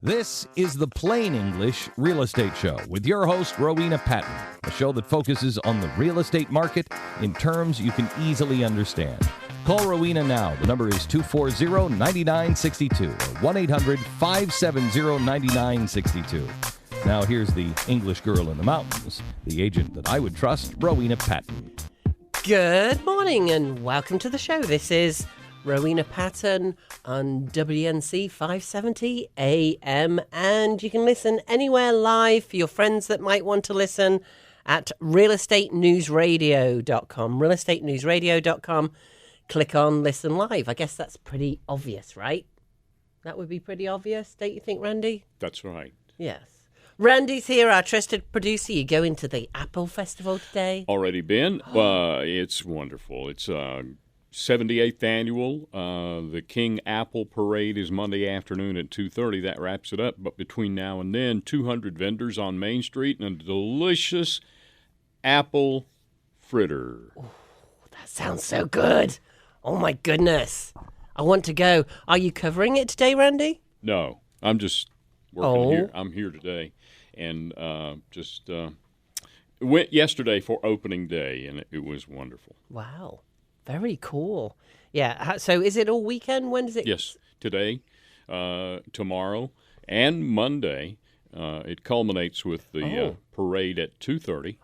This is the Plain English Real Estate Show with your host, Rowena Patton, a show that focuses on the real estate market in terms you can easily understand. Call Rowena now. The number is 240-9962 or 1-800-570-9962. Now here's the English girl in the mountains, the agent that I would trust, Rowena Patton. Good morning and welcome to the show. This is Rowena Patton on WNC 570 AM, and you can listen anywhere live for your friends that might want to listen at realestatenewsradio.com. realestatenewsradio.com. Click on listen live. I guess that's pretty obvious, right? That would be pretty obvious, don't you think, Randy? That's right. Yes. Randy's here, our trusted producer. You go into the Apple Festival today? Already been. It's wonderful. It's 78th annual. The King Apple Parade is Monday afternoon at 2:30. That wraps it up. But between now and then, 200 vendors on Main Street and a delicious apple fritter. Ooh, that sounds so good. Oh, my goodness. I want to go. Are you covering it today, Randy? No, I'm just working here. I'm here today. And went yesterday for opening day, and it was wonderful. Wow. Very cool. Yeah. So is it all weekend? When does it? Yes. Today, tomorrow, and Monday. It culminates with the parade at 2:30.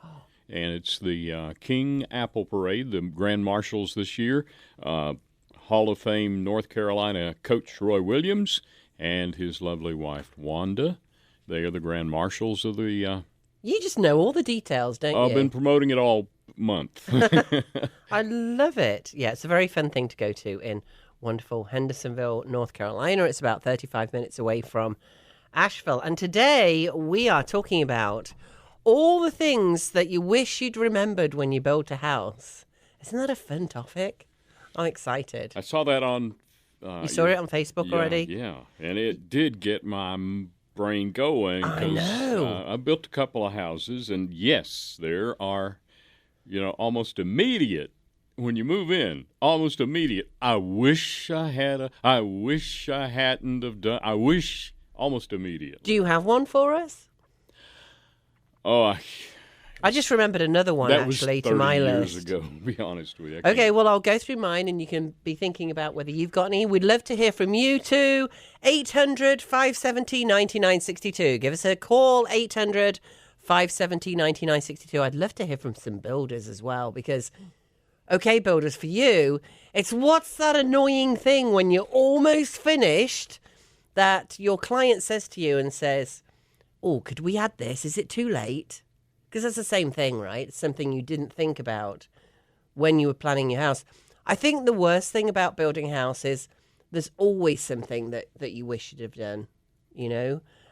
And it's the King Apple Parade, the Grand Marshals this year. Hall of Fame North Carolina coach Roy Williams and his lovely wife Wanda. They are the Grand Marshals of the... You just know all the details, don't you? I've been promoting it all month. I love it. Yeah, it's a very fun thing to go to in wonderful Hendersonville, North Carolina. It's about 35 minutes away from Asheville. And today we are talking about all the things that you wish you'd remembered when you built a house. Isn't that a fun topic? I'm excited. I saw that on... you saw it on Facebook already? Yeah, and it did get my brain going. I know. I built a couple of houses, and yes, there are, almost immediate, when you move in, almost immediate, almost immediate. Do you have one for us? Oh, I just remembered another one, actually, to my list. That was 30 years ago, to be honest with you. Okay, well, I'll go through mine, and you can be thinking about whether you've got any. We'd love to hear from you, too. 800-570-9962. Give us a call, 800-570-9962. I'd love to hear from some builders as well, because, okay, builders, for you, it's what's that annoying thing when you're almost finished that your client says to you and says, oh, could we add this? Is it too late? Because that's the same thing, right? It's something you didn't think about when you were planning your house. I think the worst thing about building a house is there's always something that you wish you'd have done,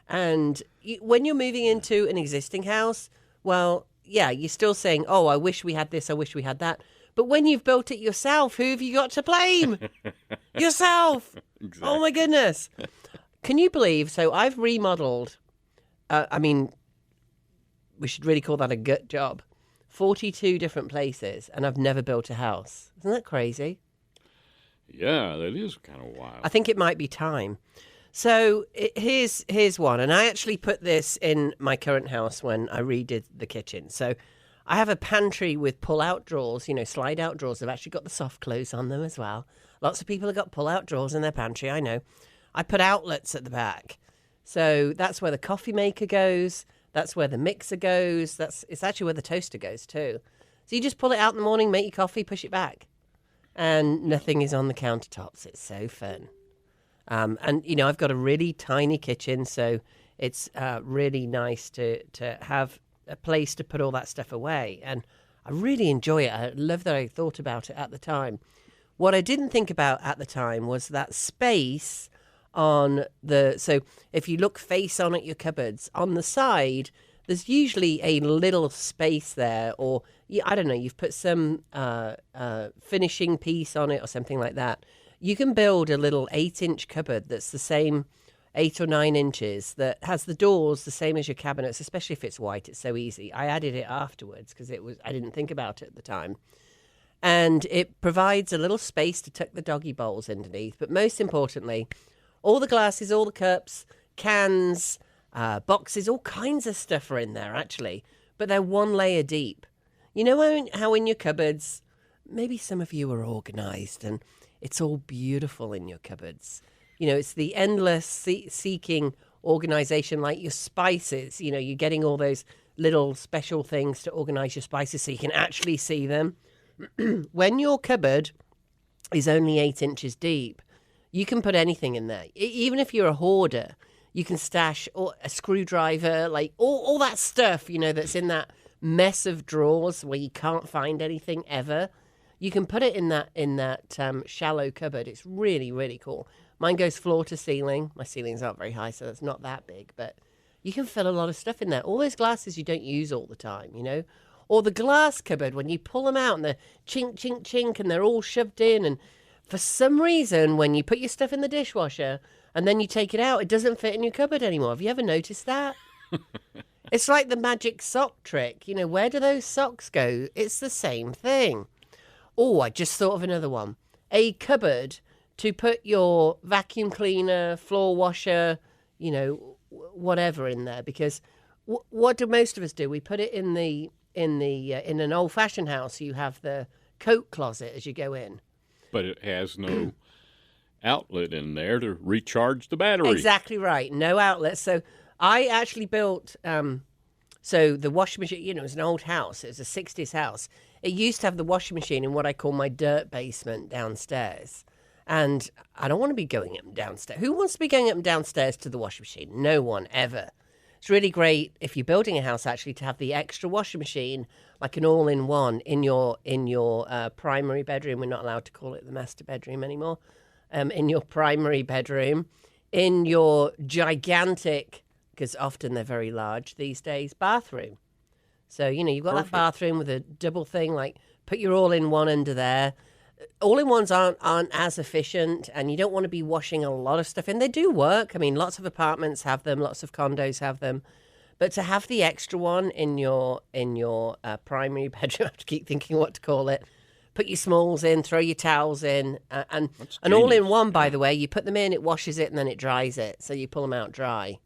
And when you're moving into an existing house, well, yeah, you're still saying, oh, I wish we had this, I wish we had that. But when you've built it yourself, who have you got to blame? Yourself. Exactly. Oh, my goodness. Can you believe? So I've remodeled, we should really call that a gut job. 42 different places, and I've never built a house. Isn't that crazy? Yeah, that is kind of wild. I think it might be time. So here's one, and I actually put this in my current house when I redid the kitchen. So I have a pantry with pull-out drawers, slide-out drawers. They've actually got the soft close on them as well. Lots of people have got pull-out drawers in their pantry, I know. I put outlets at the back. So that's where the coffee maker goes. That's where the mixer goes. It's actually where the toaster goes too. So you just pull it out in the morning, make your coffee, push it back. And nothing is on the countertops. It's so fun. And, I've got a really tiny kitchen, so it's really nice to have a place to put all that stuff away. And I really enjoy it. I love that I thought about it at the time. What I didn't think about at the time was that space so if you look face on at your cupboards, on the side, there's usually a little space there, or I don't know, you've put some finishing piece on it or something like that. You can build a little 8-inch cupboard that's the same 8 or 9 inches, that has the doors the same as your cabinets, especially if it's white. It's so easy. I added it afterwards because I didn't think about it at the time. And it provides a little space to tuck the doggy bowls underneath. But most importantly, all the glasses, all the cups, cans, boxes, all kinds of stuff are in there, actually. But they're one layer deep. You know how in your cupboards, maybe some of you are organized and it's all beautiful in your cupboards. You know, it's the endless seeking organization, like your spices. You know, you're getting all those little special things to organize your spices so you can actually see them. When your cupboard is only 8 inches deep, you can put anything in there. Even if you're a hoarder, you can stash a screwdriver, like all that stuff, you know, that's in that mess of drawers where you can't find anything ever. You can put it in that shallow cupboard. It's really, really cool. Mine goes floor to ceiling. My ceilings aren't very high, so it's not that big, but you can fit a lot of stuff in there. All those glasses you don't use all the time, you know? Or the glass cupboard, when you pull them out and they're chink, chink, chink, and they're all shoved in. And for some reason, when you put your stuff in the dishwasher and then you take it out, it doesn't fit in your cupboard anymore. Have you ever noticed that? It's like the magic sock trick. You know, where do those socks go? It's the same thing. Oh, I just thought of another one. A cupboard to put your vacuum cleaner, floor washer, you know, whatever in there. Because what do most of us do? We put it in an old-fashioned house. You have the coat closet as you go in. But it has no outlet in there to recharge the battery. Exactly right. No outlet. So I actually built, so the washing machine, you know, it was an old house. It was a 60s house. It used to have the washing machine in what I call my dirt basement downstairs. And I don't want to be going up and downstairs. Who wants to be going up and downstairs to the washing machine? No one, ever. It's really great if you're building a house, actually, to have the extra washing machine, like an all-in-one, in your primary bedroom. We're not allowed to call it the master bedroom anymore. In your primary bedroom, in your gigantic, because often they're very large these days, bathroom. So, you know, you've got that bathroom with a double thing, like put your all-in-one under there. All-in-ones aren't as efficient, and you don't want to be washing a lot of stuff in. They do work. I mean, lots of apartments have them, lots of condos have them. But to have the extra one in your primary bedroom, I have to keep thinking what to call it. Put your smalls in, throw your towels in, and an all-in-one, by the way, you put them in, it washes it, and then it dries it. So you pull them out dry.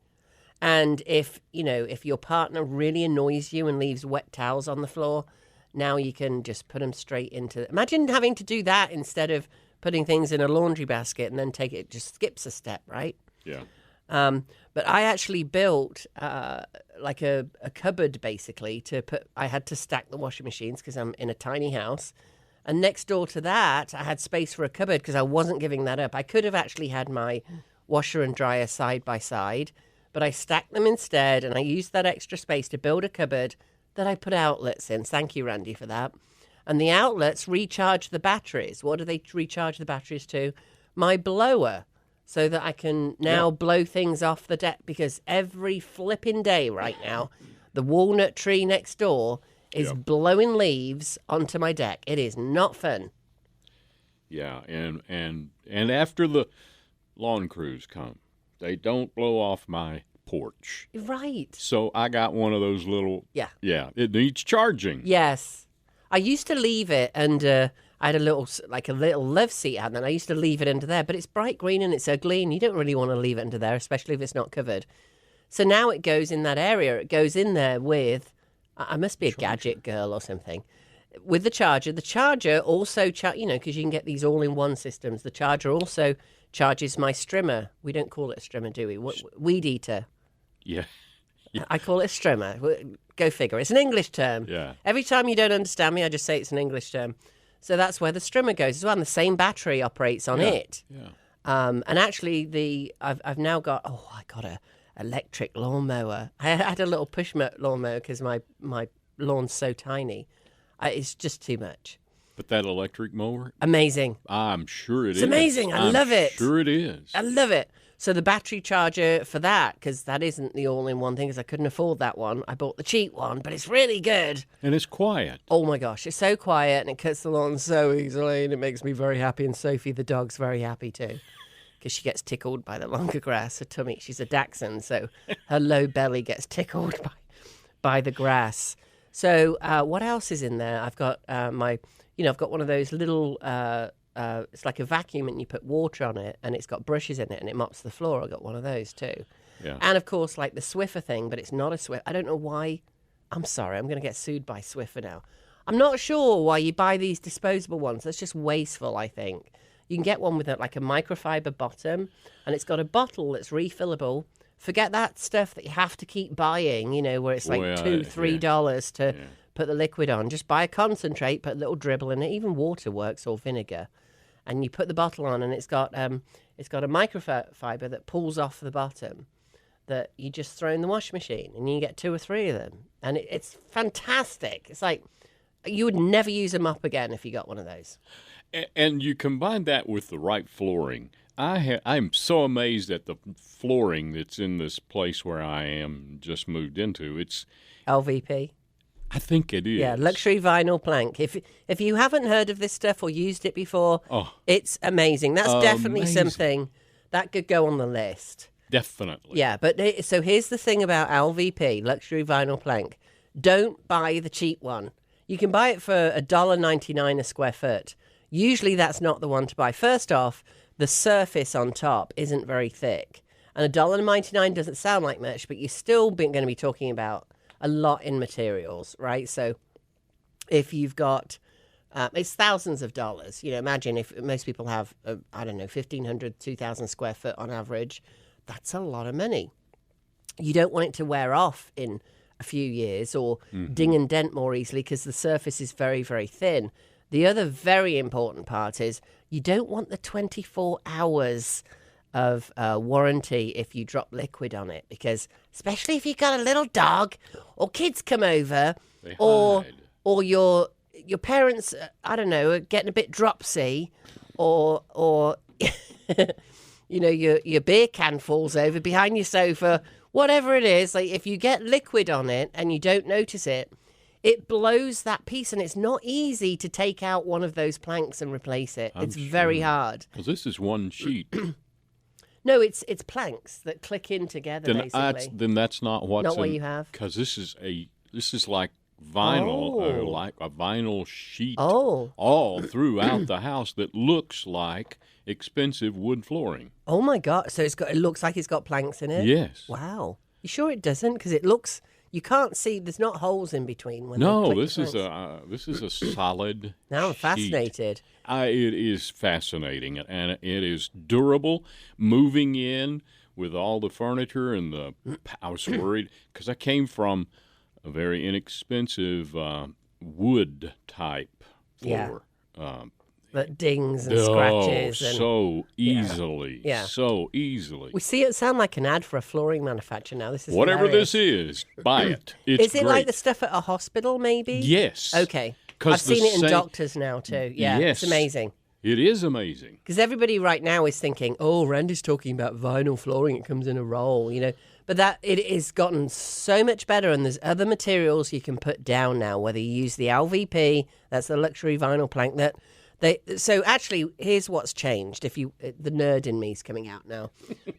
And if your partner really annoys you and leaves wet towels on the floor, now you can just put them straight into... Imagine having to do that instead of putting things in a laundry basket and then take it. Just skips a step, right? Yeah. But I actually built like a cupboard, basically, to put... I had to stack the washing machines because I'm in a tiny house. And next door to that, I had space for a cupboard because I wasn't giving that up. I could have actually had my washer and dryer side by side, but I stacked them instead, and I used that extra space to build a cupboard that I put outlets in. Thank you, Randy, for that. And the outlets recharge the batteries. What do they recharge the batteries to? My blower, so that I can now blow things off the deck, because every flipping day right now, the walnut tree next door is blowing leaves onto my deck. It is not fun. Yeah, and after the lawn crews come, they don't blow off my porch. Right. So I got one of those little... Yeah, it needs charging. Yes. I used to leave it under... I had a little love seat out there, and I used to leave it under there, but it's bright green and it's ugly, and you don't really want to leave it under there, especially if it's not covered. So now it goes in that area. It goes in there with... I must be a gadget girl or something. With the charger. The charger also, because you can get these all-in-one systems, the charger also charges my strimmer. We don't call it a strimmer, do we? Weed eater. Yeah. I call it a strimmer. Go figure. It's an English term. Yeah. Every time you don't understand me, I just say it's an English term. So that's where the strimmer goes as well. And the same battery operates on it. Yeah. And actually, I've now got... I got a electric lawnmower. I had a little push lawnmower because my lawn's so tiny. It's just too much. But that electric mower? Amazing. I'm sure it is. It's amazing. I love it. Sure it is. I love it. So the battery charger for that, because that isn't the all-in-one thing, because I couldn't afford that one. I bought the cheap one, but it's really good. And it's quiet. Oh, my gosh. It's so quiet, and it cuts the lawn so easily, and it makes me very happy. And Sophie, the dog's very happy, too, because she gets tickled by the longer grass. Her tummy, she's a Dachshund, so her low belly gets tickled by the grass. So what else is in there? I've got I've got one of those little... it's like a vacuum, and you put water on it, and it's got brushes in it, and it mops the floor. I got one of those too. Yeah. And, of course, like the Swiffer thing, but it's not a Swiffer. I don't know why. I'm sorry. I'm going to get sued by Swiffer now. I'm not sure why you buy these disposable ones. That's just wasteful, I think. You can get one with like a microfiber bottom, and it's got a bottle that's refillable. Forget that stuff that you have to keep buying, where it's like $2-3 to put the liquid on. Just buy a concentrate, put a little dribble in it. Even water works, or vinegar. And you put the bottle on, and it's got a microfiber that pulls off the bottom that you just throw in the washing machine, and you get 2 or 3 of them. And it's fantastic. It's like you would never use a mop again if you got one of those. And you combine that with the right flooring. I'm so amazed at the flooring that's in this place where I am just moved into. It's LVP. I think it is. Yeah, luxury vinyl plank. If you haven't heard of this stuff or used it before, it's amazing. That's definitely something that could go on the list. Definitely. Yeah, but so here's the thing about LVP, luxury vinyl plank. Don't buy the cheap one. You can buy it for $1.99 a square foot. Usually that's not the one to buy. First off, the surface on top isn't very thick. And $1.99 doesn't sound like much, but you're still going to be talking about a lot in materials, right? So if you've got, it's thousands of dollars. Imagine if most people have, 1,500, 2,000 square foot on average. That's a lot of money. You don't want it to wear off in a few years or ding and dent more easily because the surface is very, very thin. The other very important part is you don't want the 24 hours of warranty if you drop liquid on it, because especially if you've got a little dog or kids come over or your parents, are getting a bit dropsy or your beer can falls over behind your sofa, whatever it is. Like if you get liquid on it and you don't notice it, it blows that piece, and it's not easy to take out one of those planks and replace it. It's very hard. Because this is one sheet. No, it's planks that click in together, basically. Then that's not what's not what you have. Because this is like vinyl, like a vinyl sheet all throughout the house that looks like expensive wood flooring. Oh my God! So it looks like it's got planks in it. Yes. Wow. You sure it doesn't? Because it looks. You can't see. There's not holes in between. This is a solid. Now I'm fascinated. It is fascinating, and it is durable. Moving in with all the furniture and I was worried because I came from a very inexpensive wood type floor. Yeah. That dings and scratches. So easily. Yeah. So easily. We see it sound like an ad for a flooring manufacturer now. This is whatever hilarious. This is, buy it. It's Is it great. like the stuff at a hospital, maybe? Yes. Okay. I've seen it in doctors now, too. Yeah, yes. It's amazing. It is amazing. Because everybody right now is thinking, Randy's talking about vinyl flooring. It comes in a roll, But it has gotten so much better, and there's other materials you can put down now, whether you use the LVP, that's the luxury vinyl plank, so actually, here's what's changed. The nerd in me is coming out now.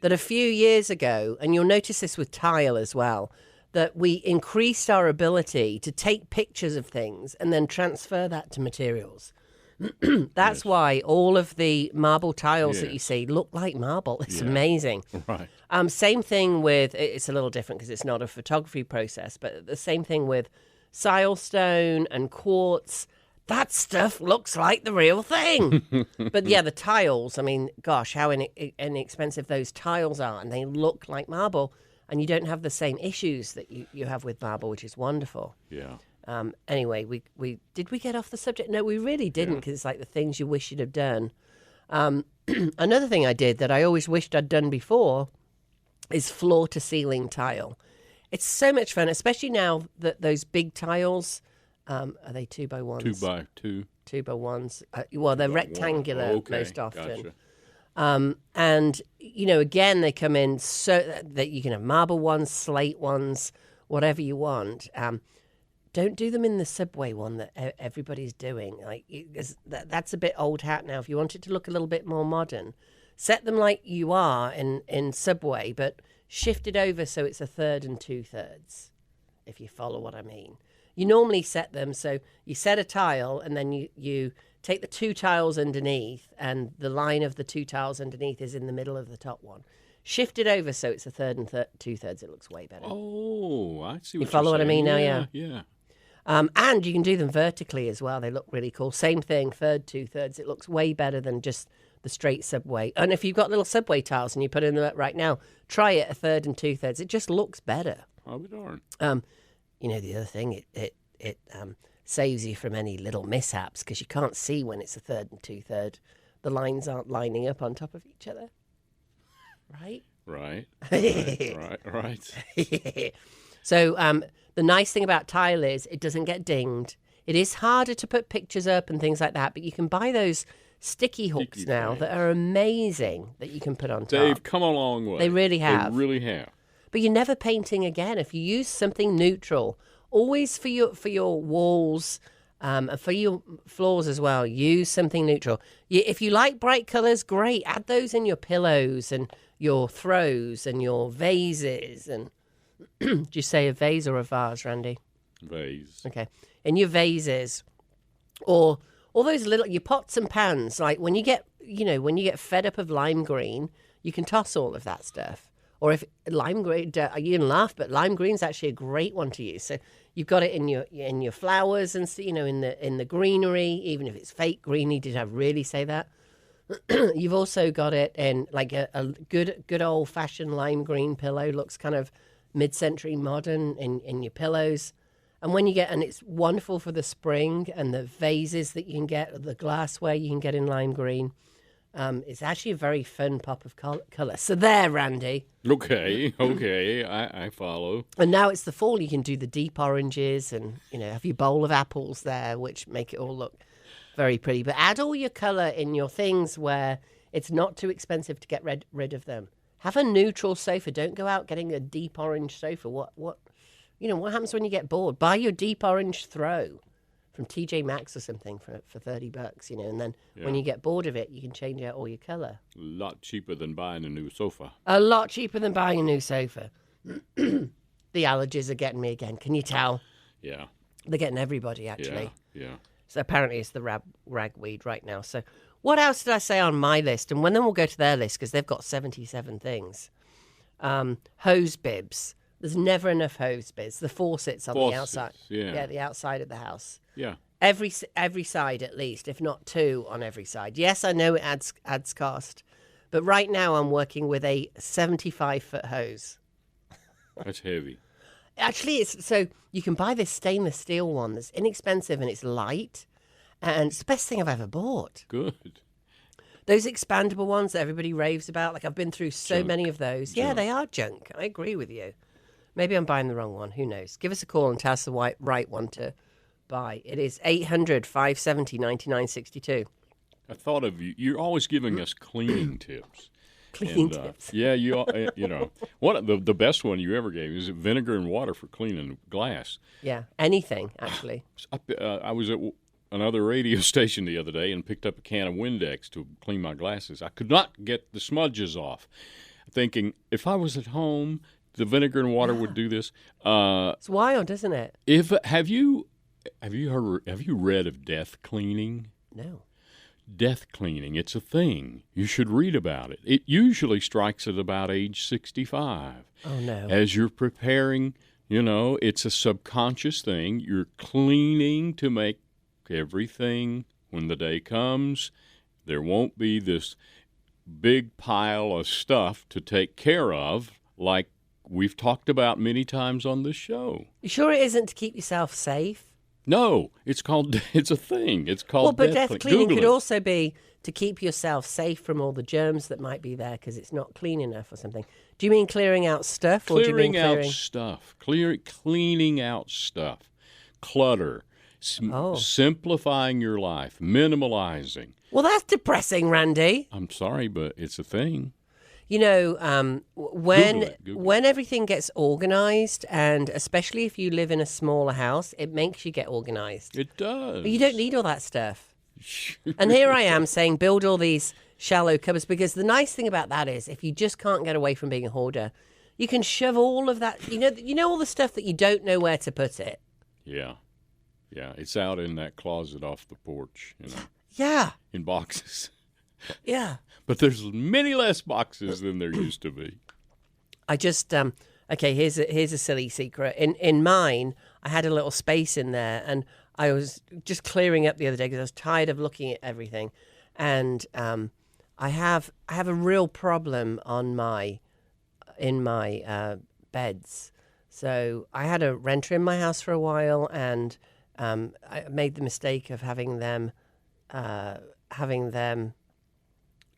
That a few years ago, and you'll notice this with tile as well, that we increased our ability to take pictures of things and then transfer that to materials. That's why all of the marble tiles that you see look like marble. It's amazing. Right. Same thing with, it's a little different because it's not a photography process, but the same thing with silestone and quartz. That stuff looks like the real thing. But yeah, the tiles, I mean, gosh, how inexpensive those tiles are. And they look like marble. And you don't have the same issues that you have with marble, which is wonderful. Yeah. Anyway, did we get off the subject? No, we really didn't, because it's like the things you wish you'd have done. Another thing I did that I always wished I'd done before is floor-to-ceiling tile. It's so much fun, especially now that those big tiles... are they 2x1s? 2x2. 2x1s. They're rectangular most often. Gotcha. And, again, they come in so that you can have marble ones, slate ones, whatever you want. Don't do them in the Subway one that everybody's doing. That's a bit old hat now. If you want it to look a little bit more modern, set them like you are in Subway, but shift it over so it's 1/3 and 2/3, if you follow what I mean. You normally set them so you set a tile and then you take the 2 tiles underneath, and the line of the 2 tiles underneath is in the middle of the top one. shift it over so it's a third and 2/3. It looks way better. Oh, I see. You follow what I mean now? Yeah. Yeah. And you can do them vertically as well. They look really cool. Same thing, third, 2/3. It looks way better than just the straight subway. And if you've got little subway tiles and you put in them right now, try it a third and 2/3. It just looks better. I'll be darned. The other thing, it saves you from any little mishaps because you can't see when it's a third and 2/3. The lines aren't lining up on top of each other. Right? Right. Right. So the nice thing about tile is it doesn't get dinged. It is harder to put pictures up and things like that, but you can buy those sticky hooks now that are amazing that you can put on top. They've come a long way. They really have. They really have. But you're never painting again. If you use something neutral, always for your walls and for your floors as well, use something neutral. If you like bright colours, great. Add those in your pillows and your throws and your vases. And do you say a vase or a vase, Randy? Vase. Okay. In your vases, or all those your pots and pans. Like when you get fed up of lime green, you can toss all of that stuff. Or if lime green, you can laugh, but lime green is actually a great one to use. So you've got it in your flowers and in the greenery, even if it's fake greenery. Did I really say that? You've also got it in like a good old fashioned lime green pillow. Looks kind of mid-century modern in your pillows. And and it's wonderful for the spring and the vases that you can get, the glassware you can get in lime green. It's actually a very fun pop of colour. So there, Randy. Okay, I follow. And now it's the fall. You can do the deep oranges and, have your bowl of apples there, which make it all look very pretty. But add all your colour in your things where it's not too expensive to get rid of them. Have a neutral sofa. Don't go out getting a deep orange sofa. What happens when you get bored? Buy your deep orange throw from TJ Maxx or something for $30, and then when you get bored of it, you can change out all your colour. A lot cheaper than buying a new sofa. A lot cheaper than buying a new sofa. The allergies are getting me again. Can you tell? Yeah. They're getting everybody, actually. Yeah. So apparently it's the ragweed right now. So what else did I say on my list? And then we'll go to their list because they've got 77 things. Hose bibs. There's never enough hose bibs. The faucets on the outside. Yeah, the outside of the house. Yeah. Every side at least, if not 2 on every side. Yes, I know it adds cost. But right now I'm working with a 75-foot hose. That's heavy. Actually, so you can buy this stainless steel one that's inexpensive and it's light. And it's the best thing I've ever bought. Good. Those expandable ones that everybody raves about, like I've been through so many of those. Yeah, they are junk. I agree with you. Maybe I'm buying the wrong one. Who knows? Give us a call and tell us the right one to buy. It is 800-570-9962. I thought of you. You're always giving us cleaning tips. Cleaning tips. Yeah, one the best one you ever gave is vinegar and water for cleaning glass. Yeah, anything, actually. I was at another radio station the other day and picked up a can of Windex to clean my glasses. I could not get the smudges off, thinking if I was at home, the vinegar and water would do this. It's wild, isn't it? Have you read of death cleaning? No. Death cleaning, it's a thing. You should read about it. It usually strikes at about age 65. Oh, no. As you're preparing, it's a subconscious thing. You're cleaning to make everything, when the day comes, there won't be this big pile of stuff to take care of like we've talked about many times on this show. You sure it isn't to keep yourself safe? No, it's a thing. It's called death cleaning could also be to keep yourself safe from all the germs that might be there because it's not clean enough or something. Do you mean clearing out stuff? Or do you mean clearing out stuff. Cleaning out stuff. Clutter. Simplifying your life. Minimalizing. Well, that's depressing, Randy. I'm sorry, but it's a thing. When everything gets organized, and especially if you live in a smaller house, it makes you get organized. It does. But you don't need all that stuff. And here I am saying build all these shallow cupboards, because the nice thing about that is if you just can't get away from being a hoarder, you can shove all of that, all the stuff that you don't know where to put it. Yeah. Yeah, it's out in that closet off the porch, Yeah. In boxes. Yeah. But there's many less boxes than there used to be. I just okay. Here's a silly secret. In mine, I had a little space in there, and I was just clearing up the other day because I was tired of looking at everything, and I have a real problem in my beds. So I had a renter in my house for a while, and I made the mistake of having them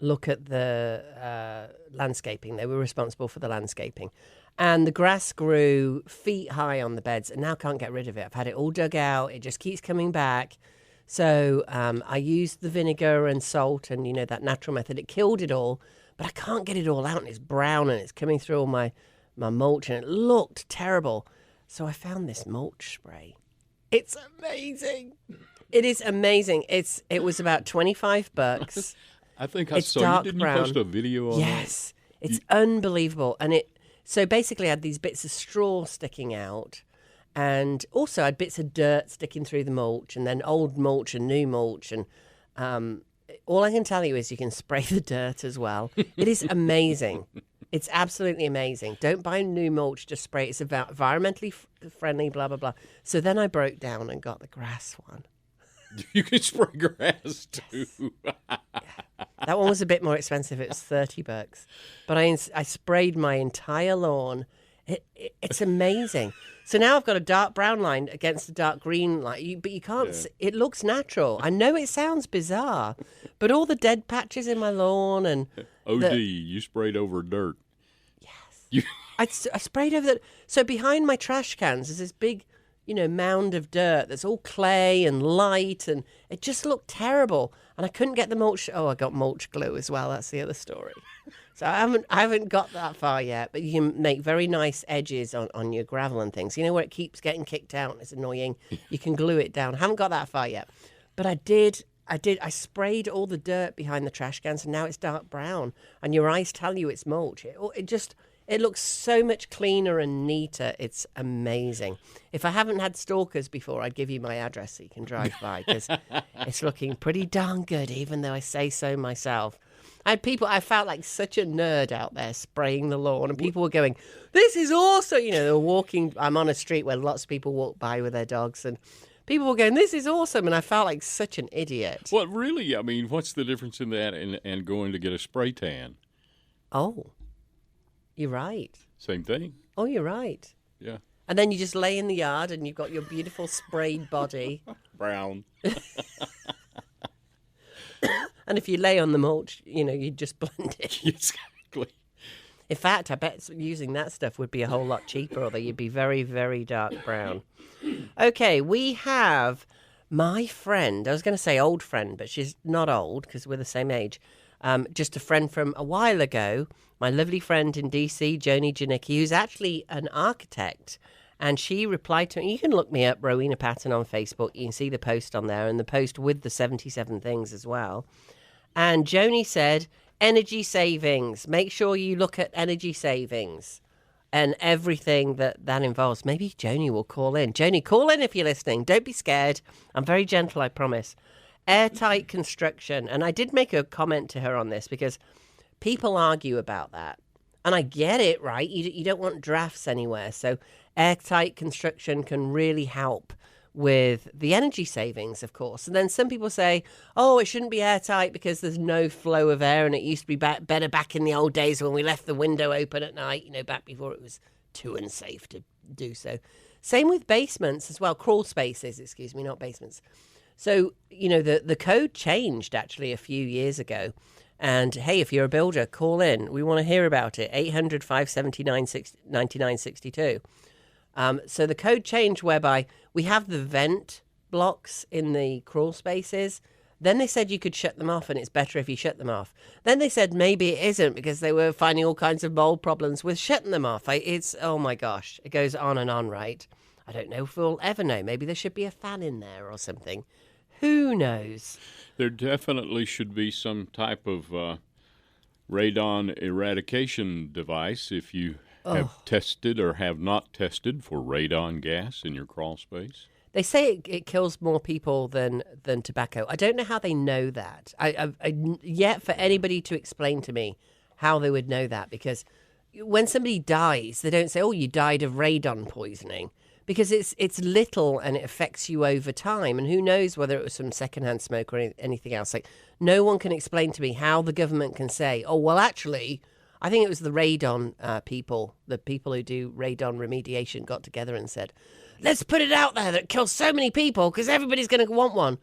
look at the landscaping. They were responsible for the landscaping. And the grass grew feet high on the beds, and now can't get rid of it. I've had it all dug out. It just keeps coming back. So I used the vinegar and salt and, that natural method. It killed it all, but I can't get it all out, and it's brown, and it's coming through all my mulch, and it looked terrible. So I found this mulch spray. It's amazing. It is amazing. It was about $25. I think I It's saw dark you. Didn't brown. you post a video on that? Yes, it's unbelievable. And so basically I had these bits of straw sticking out, and also I had bits of dirt sticking through the mulch, and then old mulch and new mulch. And all I can tell you is you can spray the dirt as well. It is amazing. It's absolutely amazing. Don't buy new mulch, just spray it. It's about environmentally friendly, blah, blah, blah. So then I broke down and got the grass one. You can spray grass too. That one was a bit more expensive. It was $30, but I sprayed my entire lawn. It's amazing. So now I've got a dark brown line against a dark green line, but you can't. Yeah. It looks natural. I know it sounds bizarre, but all the dead patches in my lawn and OD, you sprayed over dirt. yes, I sprayed over that. So behind my trash cans is this big, mound of dirt that's all clay and light, and it just looked terrible. And I couldn't get the mulch. Oh, I got mulch glue as well. That's the other story. So I haven't got that far yet. But you can make very nice edges on your gravel and things. Where it keeps getting kicked out and it's annoying. You can glue it down. I haven't got that far yet. But I did. I sprayed all the dirt behind the trash cans, and now it's dark brown. And your eyes tell you it's mulch. It looks so much cleaner and neater. It's amazing. If I haven't had stalkers before, I'd give you my address so you can drive by, because it's looking pretty darn good, even though I say so myself. I felt like such a nerd out there spraying the lawn, and people were going, "This is awesome." They were walking. I'm on a street where lots of people walk by with their dogs, and people were going, "This is awesome." And I felt like such an idiot. Well, really, I mean, what's the difference in that and going to get a spray tan? Oh. You're right. Same thing. Oh, you're right. Yeah. And then you just lay in the yard and you've got your beautiful sprayed body. Brown. And if you lay on the mulch, you just blend it. Exactly. In fact, I bet using that stuff would be a whole lot cheaper, although you'd be very, very dark brown. Okay, we have my friend. I was going to say old friend, but she's not old because we're the same age. Just a friend from a while ago, my lovely friend in DC, Joni Janicki, who's actually an architect. And she replied to me. You can look me up, Rowena Patton, on Facebook. You can see the post on there, and the post with the 77 things as well. And Joni said, energy savings. Make sure you look at energy savings and everything that involves. Maybe Joni will call in. Joni, call in if you're listening. Don't be scared. I'm very gentle, I promise. Airtight construction. And I did make a comment to her on this because people argue about that. And I get it, right? You don't want drafts anywhere. So airtight construction can really help with the energy savings, of course. And then some people say, oh, it shouldn't be airtight because there's no flow of air, and it used to be better back in the old days when we left the window open at night, back before it was too unsafe to do so. Same with basements as well, crawl spaces, not basements. So, the code changed actually a few years ago. And hey, if you're a builder, call in. We want to hear about it. 800-579-9962. So the code changed whereby we have the vent blocks in the crawl spaces. Then they said you could shut them off and it's better if you shut them off. Then they said maybe it isn't because they were finding all kinds of mold problems with shutting them off. Oh my gosh, it goes on and on, right? I don't know if we'll ever know. Maybe there should be a fan in there or something. Who knows? There definitely should be some type of radon eradication device if you have tested or have not tested for radon gas in your crawl space. They say it kills more people than tobacco. I don't know how they know that. I yet for anybody to explain to me how they would know that, because when somebody dies, they don't say, "Oh, you died of radon poisoning," because it's little and it affects you over time. And who knows whether it was from secondhand smoke or anything else. Like, no one can explain to me how the government can say, "Oh, well, actually, I think it was the radon people, the people who do radon remediation, got together and said, let's put it out there that it kills so many people because everybody's going to want one."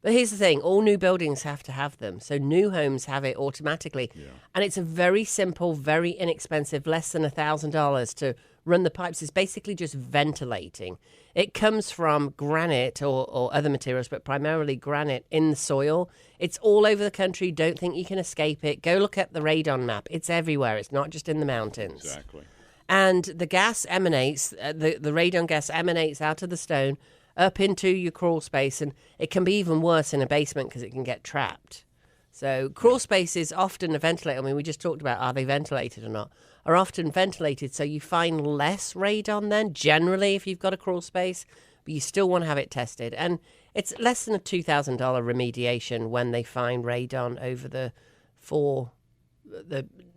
But here's the thing. All new buildings have to have them. So new homes have it automatically. Yeah. And it's a very simple, very inexpensive, less than $1,000 to run the pipes. It's basically just ventilating. It comes from granite or other materials, but primarily granite in the soil. It's all over the country. Don't think you can escape it. Go look at the radon map. It's everywhere. It's not just in the mountains. Exactly. And the gas emanates, the radon gas emanates out of the stone up into your crawl space, and it can be even worse in a basement because it can get trapped. So crawl spaces often are ventilated. I mean, we just talked about are they ventilated or not, are often ventilated, so you find less radon then, generally, if you've got a crawl space, but you still want to have it tested. And it's less than a $2,000 remediation when they find radon over the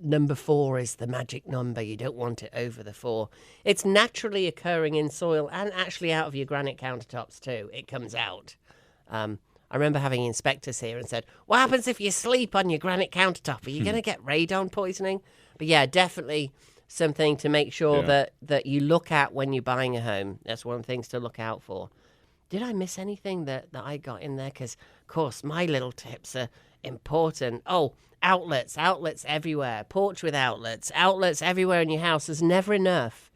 number 4 is the magic number. You don't want it over the 4. It's naturally occurring in soil and actually out of your granite countertops too. It comes out. I remember having inspectors here and said, what happens if you sleep on your granite countertop? Are you going to get radon poisoning? But yeah, definitely something to make sure that you look at when you're buying a home. That's one of the things to look out for. Did I miss anything that I got in there? Because, of course, my little tips are important. Oh, outlets everywhere. Porch with outlets everywhere in your house. There's never enough.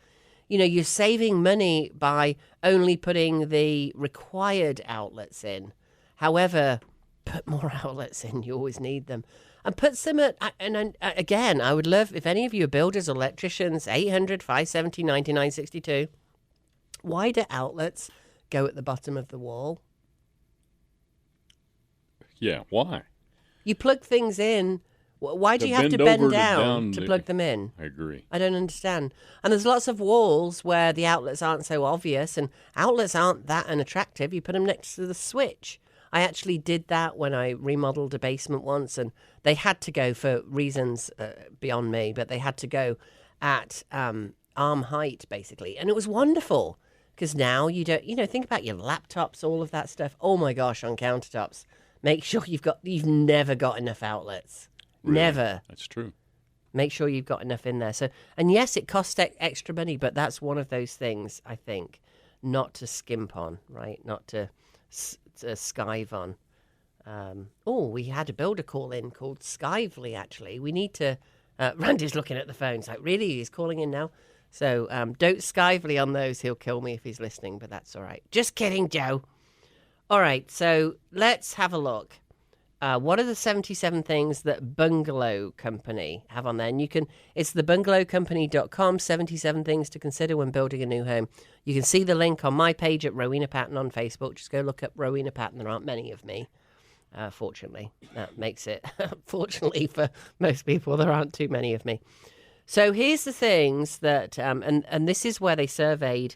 You know, you're saving money by only putting the required outlets in. However, put more outlets in. You always need them. And put some at, and again, I would love, if any of you are builders or electricians, 800-570-9962, why do outlets go at the bottom of the wall? Yeah, why? You plug things in. Why do you have to bend down to plug them in? I agree. I don't understand. And there's lots of walls where the outlets aren't so obvious, and outlets aren't that unattractive. You put them next to the switch. I actually did that when I remodeled a basement once, and they had to go for reasons beyond me, but they had to go at arm height, basically. And it was wonderful because now you don't, think about your laptops, all of that stuff. Oh my gosh, on countertops. Make sure you've never got enough outlets. Really? Never. That's true. Make sure you've got enough in there. So, and yes, it costs extra money, but that's one of those things, I think, not to skimp on, right? Not to skive on. We had a builder call in called Skively, actually. We need to... Randy's looking at the phone. It's like, really? He's calling in now? So don't Skively on those. He'll kill me if he's listening, but that's all right. Just kidding, Joe. All right, so let's have a look. What are the 77 things that Bungalow Company have on there? And it's thebungalowcompany.com, 77 things to consider when building a new home. You can see the link on my page at Rowena Patton on Facebook. Just go look up Rowena Patton. There aren't many of me, fortunately. That makes it, fortunately for most people, there aren't too many of me. So here's the things that, and this is where they surveyed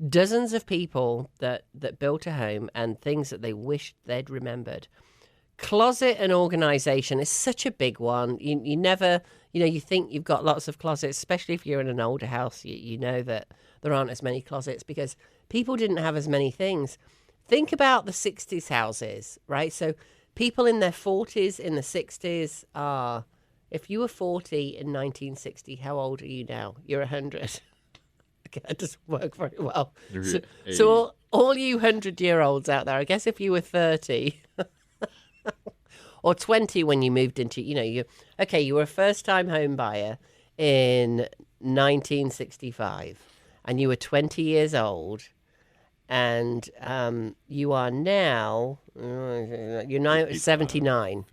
dozens of people that built a home and things that they wished they'd remembered. Closet and organization is such a big one. You never, you think you've got lots of closets, especially if you're in an older house. You know that there aren't as many closets because people didn't have as many things. Think about the 60s houses, right? So people in their 40s, in the 60s are, if you were 40 in 1960, how old are you now? You're 100. That doesn't work very well. So all you 100-year-olds out there, I guess if you were 30 or 20 when you moved into, you were a first-time home buyer in 1965 and you were 20 years old and you are now, you're now 79.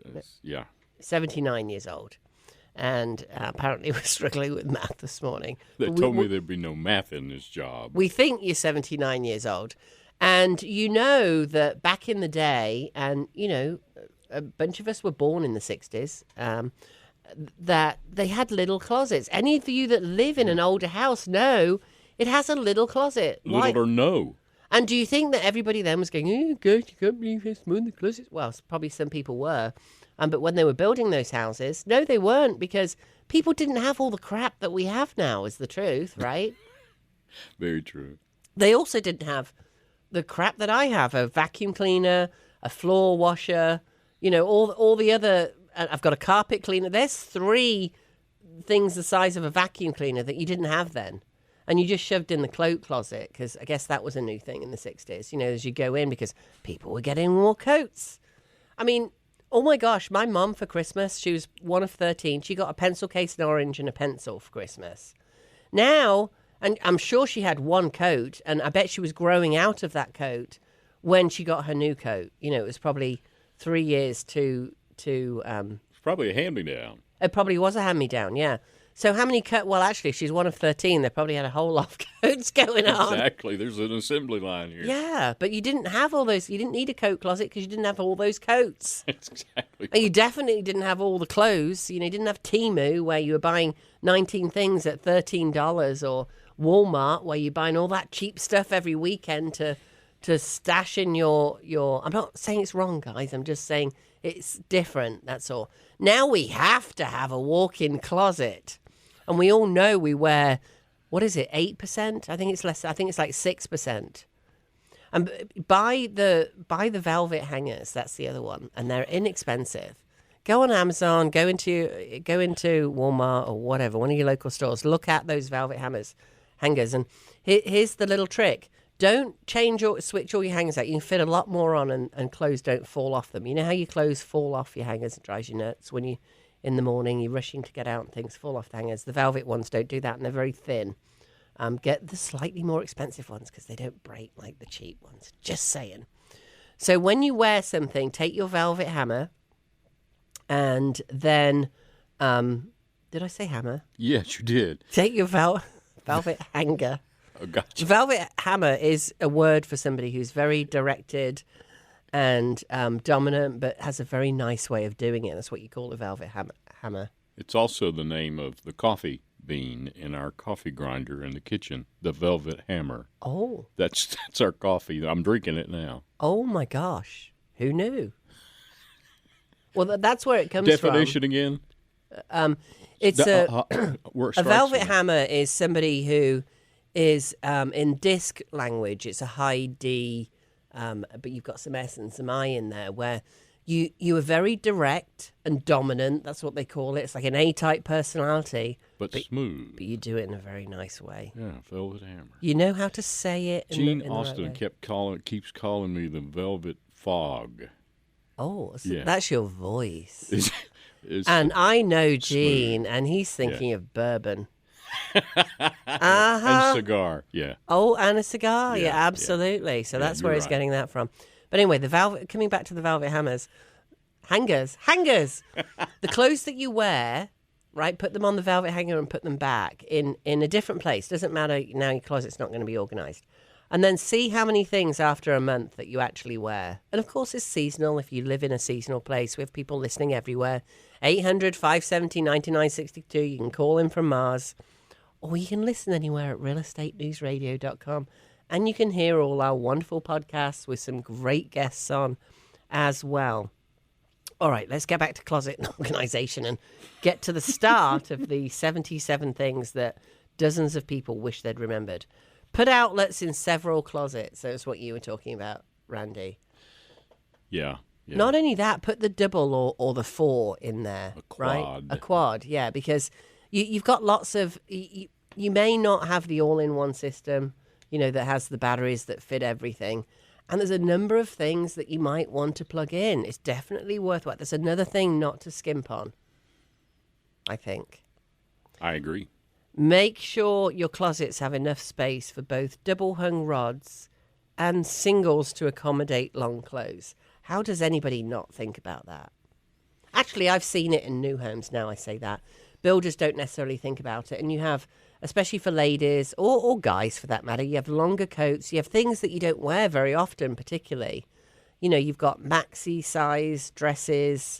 Yeah. 79 years old. And apparently we're struggling with math this morning. They told me there'd be no math in this job. We think you're 79 years old. And you know that back in the day, and, a bunch of us were born in the 60s, that they had little closets. Any of you that live in an older house know it has a little closet. Little or no. And do you think that everybody then was going, oh, gosh, you can't believe how small the closet is? Well, probably some people were. But when they were building those houses, no, they weren't, because people didn't have all the crap that we have now, is the truth, right? Very true. They also didn't have the crap that I have, a vacuum cleaner, a floor washer, all the other, I've got a carpet cleaner. There's 3 things the size of a vacuum cleaner that you didn't have then. And you just shoved in the coat closet, because I guess that was a new thing in the 60s, as you go in, because people were getting more coats. I mean, oh my gosh, my mum for Christmas, she was one of 13. She got a pencil case in orange and a pencil for Christmas. Now, and I'm sure she had one coat, and I bet she was growing out of that coat when she got her new coat. It was probably 3 years to It's probably a hand-me-down. It probably was a hand-me-down, yeah. So how many well, actually, if she's one of 13, they probably had a whole lot of coats going on. Exactly. There's an assembly line here. Yeah, but you didn't have all those. You didn't need a coat closet because you didn't have all those coats. That's exactly. And you definitely didn't have all the clothes. You didn't have Temu, where you were buying 19 things at $13, or Walmart, where you're buying all that cheap stuff every weekend to stash in your. I'm not saying it's wrong, guys. I'm just saying it's different. That's all. Now we have to have a walk-in closet. And we all know we wear, what is it, 8%? I think it's less. I think it's like 6%. And buy the velvet hangers. That's the other one, and they're inexpensive. Go on Amazon. Go into Walmart or whatever, one of your local stores. Look at those velvet hangers, and here's the little trick: don't switch all your hangers out. You can fit a lot more on, and clothes don't fall off them. You know how your clothes fall off your hangers and drives you nuts when you. In the morning, you're rushing to get out and things fall off the hangers. The velvet ones don't do that, and they're very thin. Get the slightly more expensive ones because they don't break like the cheap ones. Just saying. So when you wear something, take your velvet hammer, and then... did I say hammer? Yes, you did. Take your velvet hanger. Oh, gotcha. Velvet hammer is a word for somebody who's very directed and dominant, but has a very nice way of doing it. That's what you call a velvet hammer. It's also the name of the coffee bean in our coffee grinder in the kitchen, the velvet hammer. Oh. That's our coffee. I'm drinking it now. Oh, my gosh. Who knew? Well, that's where it comes Definition from. again? It's a velvet hammer. hammer is somebody who is, in disc language, it's a high D, but you've got some S and some I in there, where you are very direct and dominant. That's what they call it. It's like an A-type personality. But smooth. But you do it in a very nice way. Yeah, velvet hammer. You know how to say it. Gene in Austin the right way. keeps calling me the velvet fog. Oh, yeah. That's your voice. It's and I know smooth. Gene, and he's thinking of bourbon. And cigar, yeah. Oh, and a cigar, Yeah, yeah, absolutely. yeah. So Yeah, that's where you're he's right. getting that from. But anyway, coming back to the velvet hangers. The clothes that you wear, right? Put them on the velvet hanger and put them back in a different place. Doesn't matter now. Your closet's not going to be organised. And then see how many things after a month that you actually wear. And of course, it's seasonal. If you live in a seasonal place, we have people listening everywhere. 800-570-9962. You can call in from Mars. Or you can listen anywhere at realestatenewsradio.com. And you can hear all our wonderful podcasts with some great guests on as well. All right, let's get back to closet and organisation and get to the start of the 77 things that dozens of people wish they'd remembered. Put outlets in several closets. That's what you were talking about, Randy. Yeah. Not only that, put the double or the 4 in there. A quad. Right? A quad, yeah, because you've got lots of... You may not have the all-in-one system, that has the batteries that fit everything. And there's a number of things that you might want to plug in. It's definitely worthwhile. There's another thing not to skimp on, I think. I agree. Make sure your closets have enough space for both double-hung rods and singles to accommodate long clothes. How does anybody not think about that? Actually, I've seen it in new homes now, I say that. Builders don't necessarily think about it. And you have, especially for ladies or guys for that matter, you have longer coats. You have things that you don't wear very often, particularly. You've got maxi size dresses,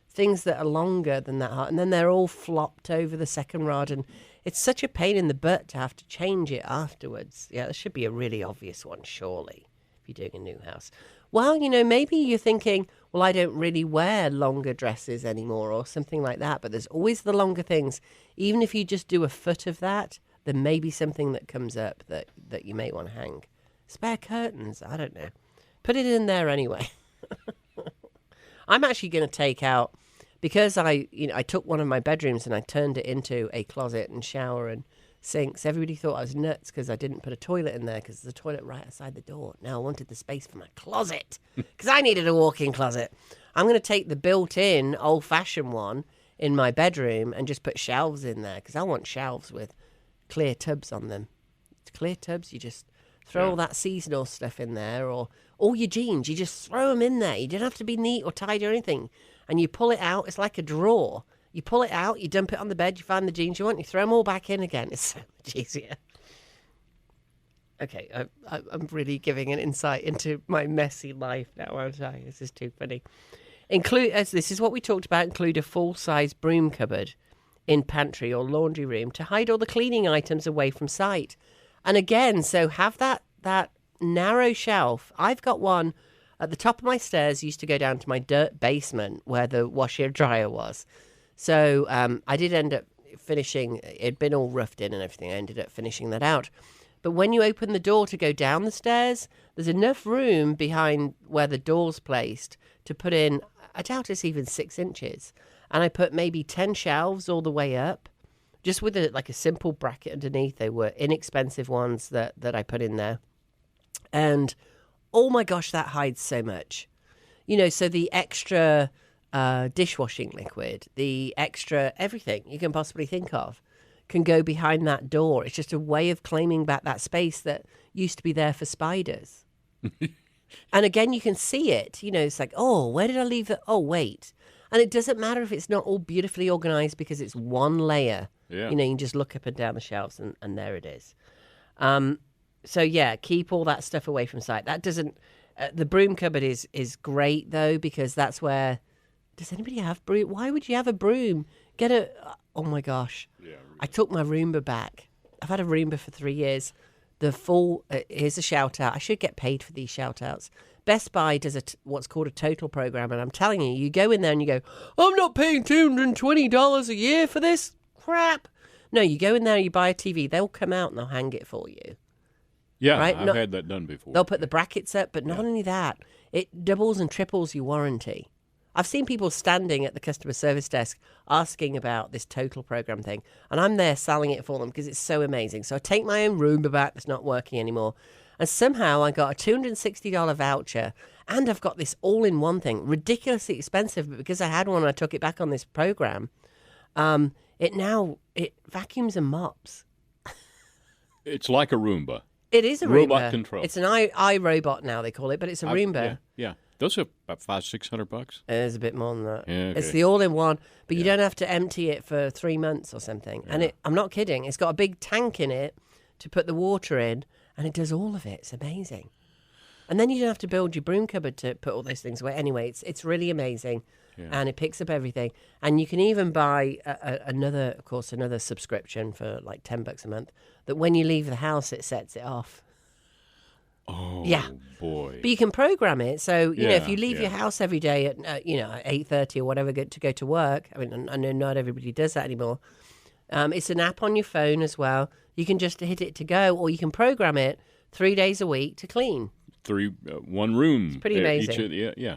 things that are longer than that. And then they're all flopped over the second rod. And it's such a pain in the butt to have to change it afterwards. Yeah, there should be a really obvious one, surely, if you're doing a new house. Well, maybe you're thinking, well, I don't really wear longer dresses anymore or something like that. But there's always the longer things. Even if you just do a foot of that, there may be something that comes up that you may want to hang. Spare curtains, I don't know. Put it in there anyway. I'm actually going to take out, because I took one of my bedrooms and I turned it into a closet and shower and sinks. Everybody thought I was nuts because I didn't put a toilet in there, because there's a toilet right outside the door. Now I wanted the space for my closet because I needed a walk-in closet. I'm going to take the built-in old-fashioned one in my bedroom and just put shelves in there, because I want shelves with clear tubs on them. Clear tubs, you just throw all that seasonal stuff in there, or all your jeans, you just throw them in there. You don't have to be neat or tidy or anything. And you pull it out, it's like a drawer. You pull it out, you dump it on the bed, you find the jeans you want, you throw them all back in again. It's so much easier. Okay, I'm really giving an insight into my messy life now, aren't I? This is too funny. This is what we talked about, include a full-size broom cupboard in pantry or laundry room to hide all the cleaning items away from sight. And again, so have that narrow shelf. I've got one at the top of my stairs, used to go down to my dirt basement where the washer dryer was. So I did end up finishing, it'd been all roughed in and everything. I ended up finishing that out. But when you open the door to go down the stairs, there's enough room behind where the door's placed to put in, I doubt it's even 6 inches. And I put maybe 10 shelves all the way up, just with a simple bracket underneath. They were inexpensive ones that I put in there. And oh my gosh, that hides so much. So the extra dishwashing liquid, the extra everything you can possibly think of can go behind that door. It's just a way of claiming back that space that used to be there for spiders. And again, you can see it. It's like, oh, where did I leave it? Oh, wait. And it doesn't matter if it's not all beautifully organized, because it's one layer. Yeah. You can just look up and down the shelves and there it is. So yeah, keep all that stuff away from sight. That doesn't. The broom cupboard is great though, because that's where. Does anybody have broom? Why would you have a broom? Get a. Oh my gosh! Yeah, really. I took my Roomba back. I've had a Roomba for 3 years. The full. Here's a shout out. I should get paid for these shout outs. Best Buy does what's called a total program, and I'm telling you, you go in there and you go, I'm not paying $220 a year for this crap. No, you go in there, you buy a TV. They'll come out and they'll hang it for you. Yeah, right? I've had that done before. They'll put the brackets up, but not only that, it doubles and triples your warranty. I've seen people standing at the customer service desk asking about this total program thing, and I'm there selling it for them because it's so amazing. So I take my own Roomba back that's not working anymore, and somehow I got a $260 voucher, and I've got this all-in-one thing, ridiculously expensive, but because I had one, I took it back on this program. It vacuums and mops. It's like a Roomba. It is a robot Roomba. control. It's an iRobot now, they call it, but it's a Roomba. Yeah. Those are about $500-$600. It's a bit more than that. Yeah, okay. It's the all-in-one, but you don't have to empty it for 3 months or something. Yeah. And I'm not kidding. It's got a big tank in it to put the water in, and it does all of it. It's amazing. And then you don't have to build your broom cupboard to put all those things away. Anyway, it's really amazing, and it picks up everything. And you can even buy another subscription for like $10 a month. That when you leave the house, it sets it off. Oh, yeah. Boy. But you can program it. So, you know, if you leave your house every day at, at 8:30 or whatever to go to work, I mean, I know not everybody does that anymore. It's an app on your phone as well. You can just hit it to go, or you can program it 3 days a week to clean. One room. It's pretty amazing. Yeah.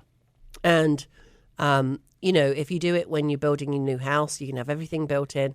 And, if you do it when you're building your new house, you can have everything built in.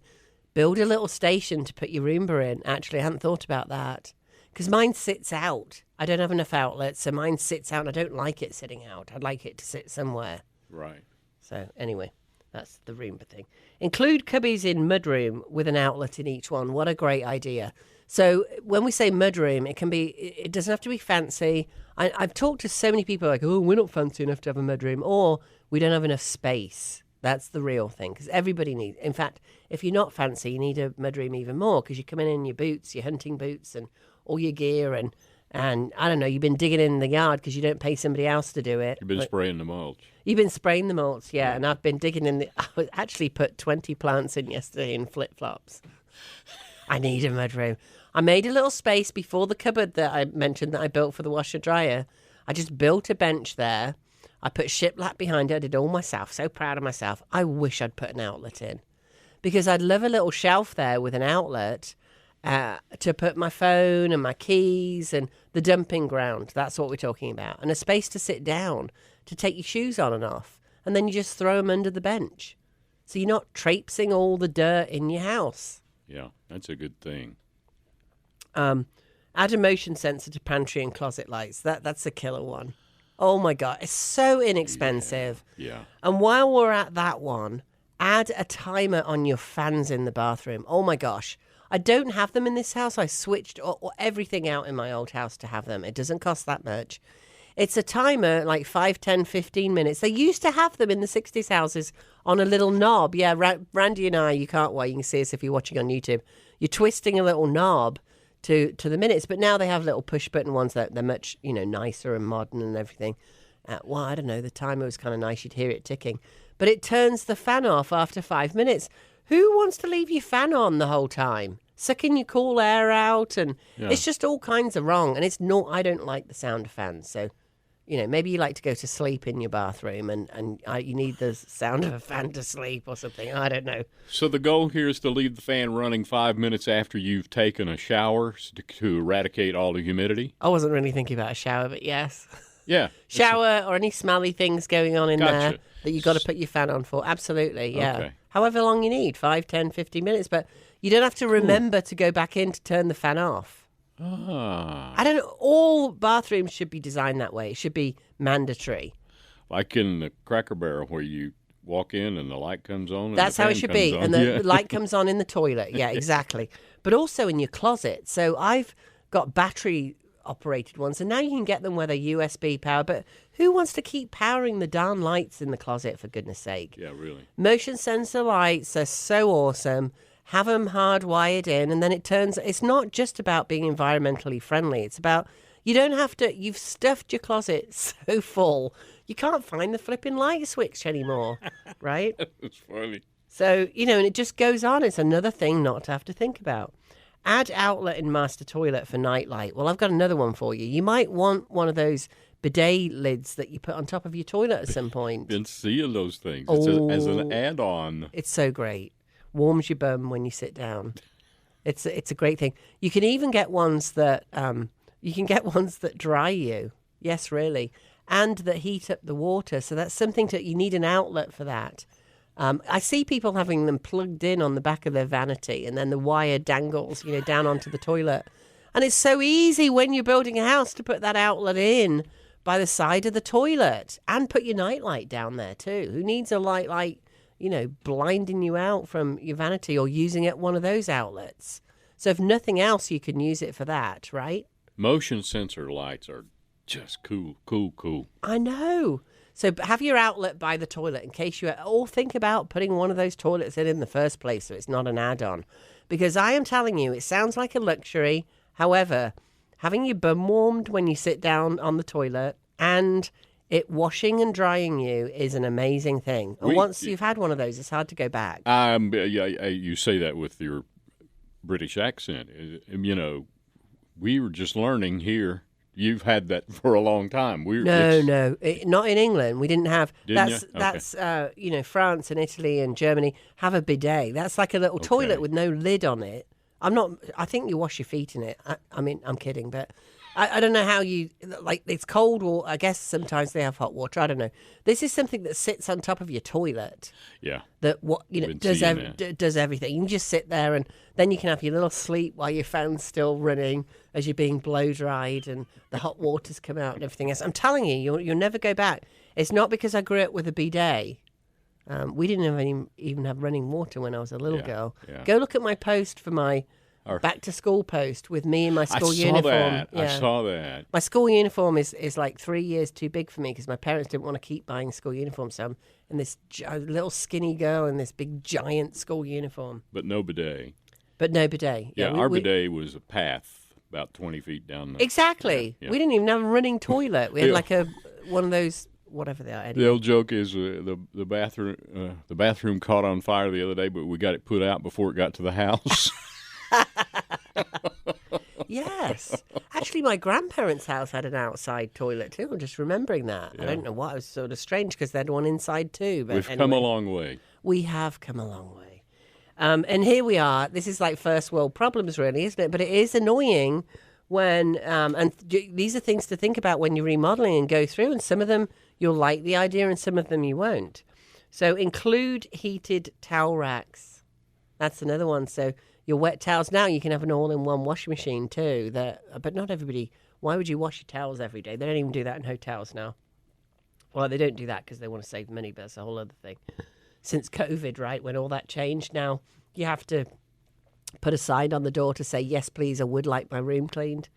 Build a little station to put your Roomba in. Actually, I hadn't thought about that. Because mine sits out. I don't have enough outlets, so mine sits out. And I don't like it sitting out. I'd like it to sit somewhere. Right. So anyway, that's the Roomba thing. Include cubbies in mudroom with an outlet in each one. What a great idea. So when we say mudroom, it doesn't have to be fancy. I've talked to so many people like, oh, we're not fancy enough to have a mudroom, or we don't have enough space. That's the real thing, because everybody needs. In fact, if you're not fancy, you need a mudroom even more, because you come in your boots, your hunting boots, and all your gear, and I don't know, you've been digging in the yard because you don't pay somebody else to do it. You've been spraying the mulch. You've been spraying the mulch, yeah. And I've been digging in I actually put 20 plants in yesterday in flip-flops. I need a mudroom. I made a little space before the cupboard that I mentioned that I built for the washer-dryer. I just built a bench there. I put shiplap behind it. I did all myself. So proud of myself. I wish I'd put an outlet in, because I'd love a little shelf there with an outlet to put my phone and my keys and the dumping ground. That's what we're talking about. And a space to sit down, to take your shoes on and off. And then you just throw them under the bench. So you're not traipsing all the dirt in your house. Yeah, that's a good thing. Add a motion sensor to pantry and closet lights. That's a killer one. Oh, my God. It's so inexpensive. Yeah. And while we're at that one, add a timer on your fans in the bathroom. Oh, my gosh. I don't have them in this house. I switched everything out in my old house to have them. It doesn't cost that much. It's a timer, like 5, 10, 15 minutes. They used to have them in the 60s houses on a little knob. Yeah, Randy and I, you can't wait. You can see us if you're watching on YouTube. You're twisting a little knob to the minutes, but now they have little push-button ones that they're much, nicer and modern and everything. Well, I don't know. The timer was kind of nice. You'd hear it ticking. But it turns the fan off after 5 minutes. Who wants to leave your fan on the whole time? Sucking your cool air out, and it's just all kinds of wrong. And I don't like the sound of fans, so... maybe you like to go to sleep in your bathroom and you need the sound of a fan to sleep or something. I don't know. So the goal here is to leave the fan running 5 minutes after you've taken a shower to eradicate all the humidity? I wasn't really thinking about a shower, but yes. Yeah. Shower or any smelly things going on in there that you've got to put your fan on for. Absolutely, yeah. Okay. However long you need, 5, 10, 15 minutes. But you don't have to remember to go back in to turn the fan off. Ah. I don't know. All bathrooms should be designed that way. It should be mandatory. Like in the Cracker Barrel where you walk in and the light comes on. And That's the how fan it should comes be. on. And the light comes on in the toilet. Yeah, exactly. But also in your closet. So I've got battery-operated ones, and now you can get them where they're USB powered. But who wants to keep powering the darn lights in the closet, for goodness sake? Yeah, really. Motion sensor lights are so awesome. Have them hardwired in, and then it's not just about being environmentally friendly. It's about, you've stuffed your closet so full, you can't find the flipping light switch anymore, right? It's funny. So, and it just goes on. It's another thing not to have to think about. Add outlet in master toilet for nightlight. Well, I've got another one for you. You might want one of those bidet lids that you put on top of your toilet at some point. Been seeing those things. It's as an add-on. It's so great. Warms your bum when you sit down. It's a great thing. You can even get ones that dry you. Yes, really, and that heat up the water. So that's something you need an outlet for that. I see people having them plugged in on the back of their vanity, and then the wire dangles, down onto the toilet. And it's so easy when you're building a house to put that outlet in by the side of the toilet, and put your nightlight down there too. Who needs a light blinding you out from your vanity, or using it one of those outlets? So if nothing else, you can use it for that, right? Motion sensor lights are just cool. I know. So have your outlet by the toilet in case you all think about putting one of those toilets in the first place, so it's not an add-on. Because I am telling you, it sounds like a luxury. However, having your bum warmed when you sit down on the toilet and it washing and drying you is an amazing thing. And once you've had one of those, it's hard to go back. You say that with your British accent. We were just learning here. You've had that for a long time. No, not in England. We didn't have. Didn't That's France and Italy and Germany have a bidet. That's like a little toilet with no lid on it. I think you wash your feet in it. I'm kidding, but I don't know how you, it's cold, or I guess sometimes they have hot water. I don't know. This is something that sits on top of your toilet. Yeah. That does everything. You can just sit there, and then you can have your little sleep while your fan's still running as you're being blow dried and the hot water's come out and everything else. I'm telling you, you'll never go back. It's not because I grew up with a bidet. We didn't even have running water when I was a little girl. Yeah. Go look at my post for my back to school post with me in my school uniform. I saw that. My school uniform is like 3 years too big for me because my parents didn't want to keep buying school uniforms. So I'm in this little skinny girl in this big giant school uniform. But no bidet. Yeah, our bidet was a path about 20 feet down there. Exactly. Yeah. We didn't even have a running toilet. We had like one of those, whatever they are. Anyway. The old joke is the bathroom caught on fire the other day, but we got it put out before it got to the house. Yes. Actually, my grandparents' house had an outside toilet too. I'm just remembering that. Yeah. I don't know why. It was sort of strange because they had one inside too. But We've anyway, come a long way. we have come a long way. And here we are. This is like first world problems, really, isn't it? But it is annoying when, these are things to think about when you're remodeling and go through. And some of them you'll like the idea and some of them you won't. So include heated towel racks. That's another one. So your wet towels, now you can have an all-in-one washing machine too. But not everybody. Why would you wash your towels every day? They don't even do that in hotels now. Well, they don't do that because they want to save money, but that's a whole other thing. Since COVID, right, when all that changed, now you have to put a sign on the door to say, yes, please, I would like my room cleaned.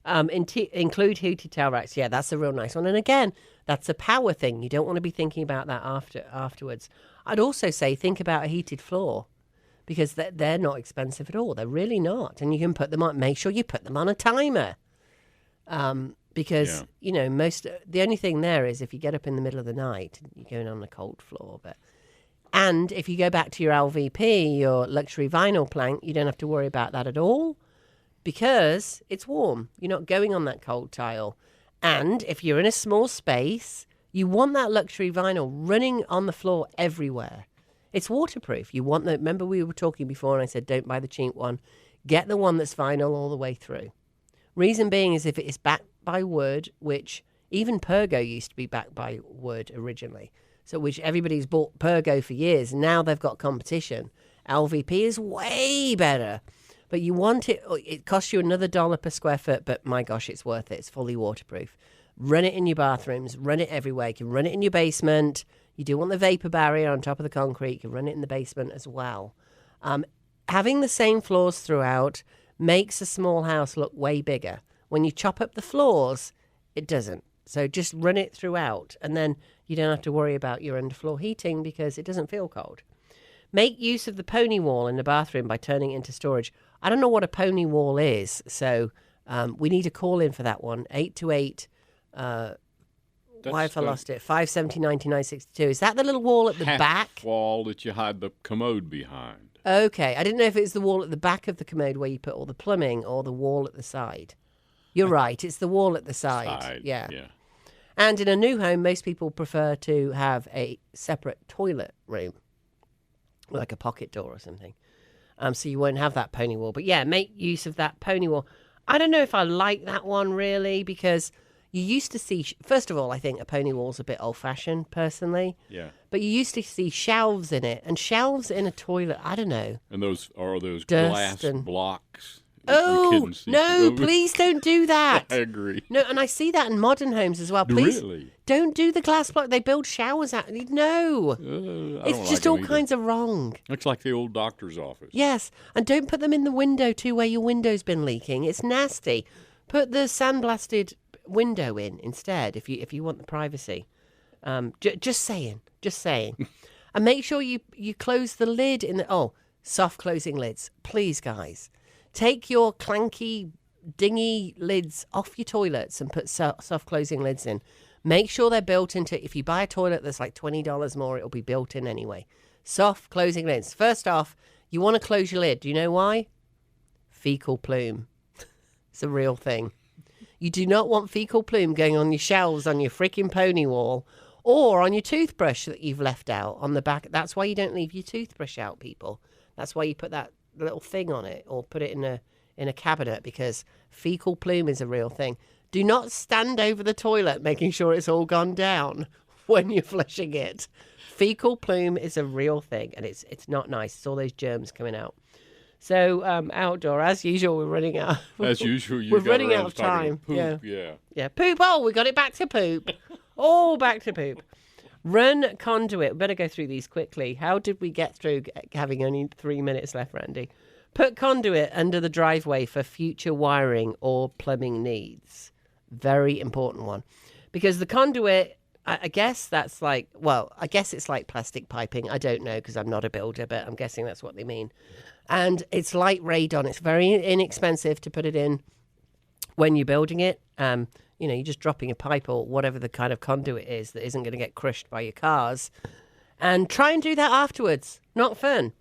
Include heated towel racks. Yeah, that's a real nice one. And again, that's a power thing. You don't want to be thinking about that afterwards. I'd also say think about a heated floor because they're not expensive at all. They're really not. And you can put them on, make sure you put them on a timer. Because, the only thing there is if you get up in the middle of the night, you're going on a cold floor. And if you go back to your LVP, your luxury vinyl plank, you don't have to worry about that at all because it's warm. You're not going on that cold tile. And if you're in a small space, you want that luxury vinyl running on the floor everywhere. It's waterproof. You want that. Remember we were talking before and I said, don't buy the cheap one. Get the one that's vinyl all the way through. Reason being is if it is backed by wood, which even Pergo used to be backed by wood originally, so which everybody's bought Pergo for years. Now they've got competition. LVP is way better. But you want it costs you another $1 per square foot, but my gosh, it's worth it. It's fully waterproof. Run it in your bathrooms, run it everywhere. You can run it in your basement. You do want the vapor barrier on top of the concrete. You can run it in the basement as well. Having the same floors throughout makes a small house look way bigger. When you chop up the floors, it doesn't. So just run it throughout, and then you don't have to worry about your underfloor heating because it doesn't feel cold. Make use of the pony wall in the bathroom by turning it into storage. I don't know what a pony wall is, so we need a call in for that one. 828. Why have I lost it? 570-9962. Is that the little wall at the back? Wall that you hide the commode behind. Okay, I didn't know if it was the wall at the back of the commode where you put all the plumbing or the wall at the side. You're right, it's the wall at the side. Yeah. And in a new home, most people prefer to have a separate toilet room, like a pocket door or something. So you won't have that pony wall. But yeah, make use of that pony wall. I don't know if I like that one really because you used to see, first of all, I think a pony wall's a bit old-fashioned personally. Yeah. But you used to see shelves in it, and shelves in a toilet, I don't know. And those Dust glass and blocks. Oh, no, please don't do that. I agree. No, and I see that in modern homes as well. Please really? Don't do the glass block. They build showers out. No. It's just all kinds of wrong. Looks like the old doctor's office. Yes, and don't put them in the window too where your window's been leaking. It's nasty. Put the sandblasted window in instead if you want the privacy. Just saying. And make sure you close the lid in the soft closing lids. Please, guys. Take your clanky, dingy lids off your toilets and put soft closing lids in. Make sure they're built into, if you buy a toilet that's like $20 more, it'll be built in anyway. Soft closing lids. First off, you want to close your lid. Do you know why? Fecal plume. It's a real thing. You do not want fecal plume going on your shelves on your freaking pony wall or on your toothbrush that you've left out on the back. That's why you don't leave your toothbrush out, people. That's why you put that little thing on it or put it in a cabinet because fecal plume is a real thing. Do not stand over the toilet making sure it's all gone down when you're flushing it. Fecal plume is a real thing and it's not nice. It's all those germs coming out. So outdoor, as usual, we're running out. As usual, we're running out of time. Poop, yeah. Poop. Oh, we got it back to poop. All back to poop. Run conduit. We better go through these quickly. How did we get through having only 3 minutes left, Randy? Put conduit under the driveway for future wiring or plumbing needs. Very important one. Because the conduit, I guess that's like, I guess it's like plastic piping. I don't know because I'm not a builder, but I'm guessing that's what they mean. And it's light radon. It's very inexpensive to put it in when you're building it. You're just dropping a pipe or whatever the kind of conduit is that isn't going to get crushed by your cars. And try and do that afterwards. Not fun.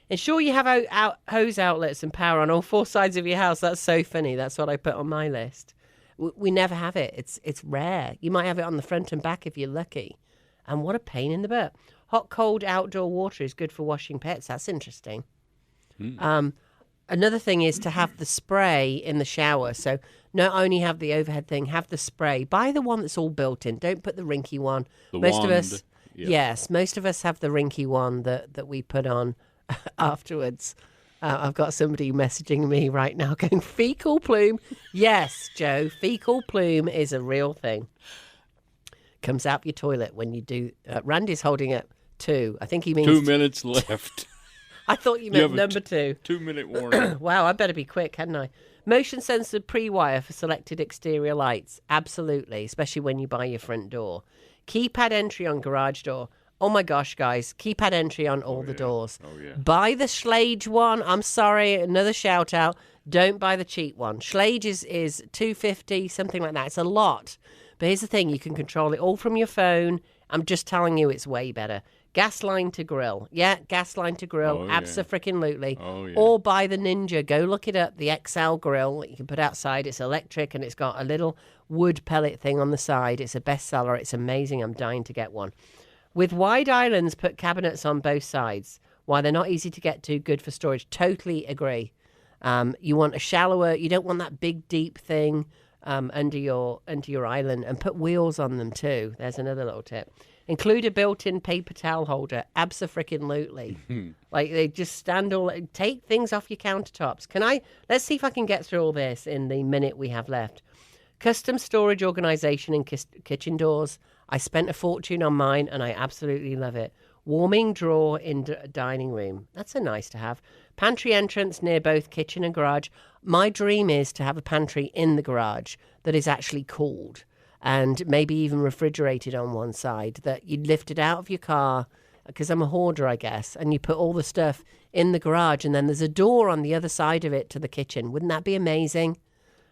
Ensure you have hose outlets and power on all 4 sides of your house. That's so funny. That's what I put on my list. We never have it. It's rare. You might have it on the front and back if you're lucky. And what a pain in the butt. Hot, cold outdoor water is good for washing pets. That's interesting. Another thing is to have the spray in the shower. So not only have the overhead thing, have the spray. Buy the one that's all built in. Don't put the rinky one. Most of us, yes, most of us have the rinky one that we put on afterwards. I've got somebody messaging me right now going, fecal plume. Yes, Joe, fecal plume is a real thing. Comes out your toilet when you do. Randy's holding it 2. I think he means 2 minutes left. I thought you meant number 2. 2-minute warning. Wow, I better be quick, hadn't I? Motion sensor pre-wire for selected exterior lights. Absolutely, especially when you buy your front door. Keypad entry on garage door. Oh my gosh, guys. Keypad entry on all the doors. Oh, yeah. Buy the Schlage one. I'm sorry, another shout out. Don't buy the cheap one. Schlage is $250, something like that. It's a lot. But here's the thing. You can control it all from your phone. I'm just telling you it's way better. Gas line to grill. Yeah, gas line to grill. Abso-freaking-lutely. Oh, yeah. Or buy the Ninja. Go look it up. The XL grill that you can put outside. It's electric and it's got a little wood pellet thing on the side. It's a bestseller. It's amazing. I'm dying to get one. With wide islands, put cabinets on both sides. While they're not easy to get to, good for storage. Totally agree. You want a shallower. You don't want that big, deep thing under your island. And put wheels on them too. There's another little tip. Include a built-in paper towel holder. Abso-freaking-lutely. Like they just stand all. Take things off your countertops. Let's see if I can get through all this in the minute we have left. Custom storage organization in kitchen doors. I spent a fortune on mine and I absolutely love it. Warming drawer in dining room. That's a nice to have. Pantry entrance near both kitchen and garage. My dream is to have a pantry in the garage that is actually cooled and maybe even refrigerated on one side, that you lift it out of your car, because I'm a hoarder, I guess, and you put all the stuff in the garage and then there's a door on the other side of it to the kitchen. Wouldn't that be amazing?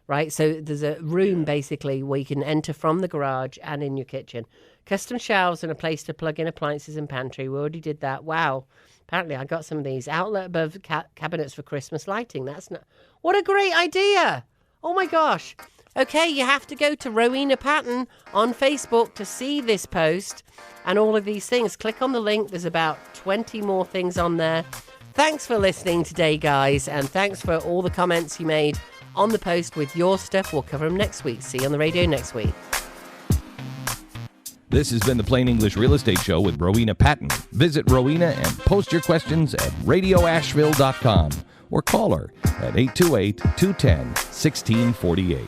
Right, so there's a room basically where you can enter from the garage and in your kitchen. Custom shelves and a place to plug in appliances and pantry. We already did that. Wow. Apparently I got some of these. Outlet above cabinets for Christmas lighting. What a great idea. Oh my gosh. Okay, you have to go to Rowena Patton on Facebook to see this post and all of these things. Click on the link. There's about 20 more things on there. Thanks for listening today, guys, and thanks for all the comments you made on the post with your stuff. We'll cover them next week. See you on the radio next week. This has been the Plain English Real Estate Show with Rowena Patton. Visit Rowena and post your questions at radioasheville.com or call her at 828-210-1648.